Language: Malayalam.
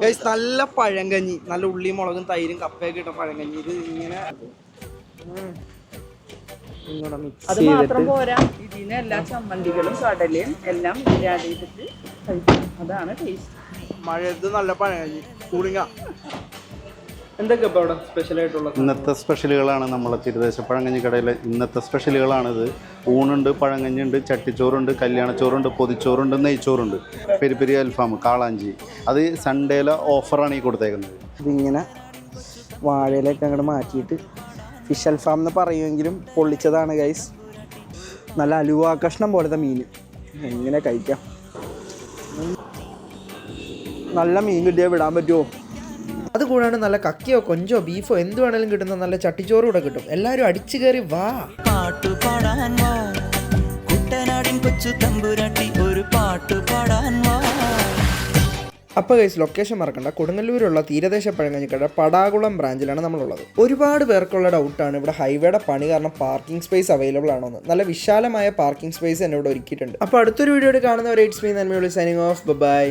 ഗൈസ് നല്ല പഴങ്കഞ്ഞി, നല്ല ഉള്ളിയും മുളകും തൈരും കപ്പയൊക്കെ ഇട്ട പഴങ്കഞ്ഞി. ഇത് ഇങ്ങനെ അത് മാത്രം പോരാ, ഇതിന് എല്ലാ ചമ്മന്തികളും കടലയും എല്ലാം ആഡ് ചെയ്തിട്ട് കഴിക്കും. അതാണ് ടേസ്റ്റ്. മഴയത്ത് നല്ല പഴങ്കഞ്ഞി കൂടിങ്ങ. എന്തൊക്കെ ഇപ്പോൾ അവിടെ സ്പെഷ്യലായിട്ടുള്ളത്? ഇന്നത്തെ സ്പെഷ്യലുകളാണ് നമ്മളെ തീരദേശ പഴങ്കഞ്ഞി കടയിലെ ഇന്നത്തെ സ്പെഷ്യലുകളാണിത്. ഊണുണ്ട്, പഴങ്കഞ്ഞിയുണ്ട്, ചട്ടിച്ചോറുണ്ട്, കല്യാണച്ചോറുണ്ട്, പൊതിച്ചോറുണ്ട്, നെയ്ച്ചോറുണ്ട്, പെരി പെരി അൽഫാം, കാളാഞ്ചി. അത് സൺഡേയിലെ ഓഫറാണ് ഈ കൊടുത്തേക്കുന്നത്. ഇതിങ്ങനെ വാഴയിലൊക്കെ അങ്ങോട്ട് മാറ്റിയിട്ട് ഫിഷ് അൽഫാം എന്ന് പറയുമെങ്കിലും പൊള്ളിച്ചതാണ് ഗൈസ്. നല്ല അലുവ കഷ്ണം പോലത്തെ മീൻ എങ്ങനെ കഴിക്കാം. നല്ല മീൻ കിട്ടിയാൽ വിടാൻ പറ്റുമോ? അതുകൂടാണ്ട് നല്ല കക്കിയോ കൊഞ്ചോ ബീഫോ എന്ത് വേണേലും കിട്ടുന്ന നല്ല ചട്ടിച്ചോറും കൂടെ കിട്ടും. എല്ലാവരും അടിച്ചു കയറി വാ. പാട്ടുപാടാൻ വാ, കുട്ടനാടിൻ കൊച്ചു തമ്പുരാട്ടി ഒരു പാട്ടുപാടാൻ വാ. അപ്പോൾ ഗൈസ് ലൊക്കേഷൻ മറക്കണ്ട, കൊടുങ്ങല്ലൂരുള്ള തീരദേശ പഴങ്കഞ്ഞിക്കട പടാകുളം ബ്രാഞ്ചിലാണ് നമ്മളുള്ളത്. ഒരുപാട് പേർക്കുള്ള ഡൗട്ടാണ് ഇവിടെ ഹൈവേയുടെ പണി കാരണം പാർക്കിംഗ് സ്പേസ് അവൈലബിൾ ആണോ എന്ന്. നല്ല വിശാലമായ പാർക്കിംഗ് സ്പേസ് എന്നെ ഇവിടെ ഒരുക്കിയിട്ടുണ്ട്. അപ്പോൾ അടുത്തൊരു വീഡിയോയിൽ കാണുന്നവരെ ഇറ്റ്സ് മീ നന്മയുള്ള സൈനിങ് ഓഫ്. ബൈ.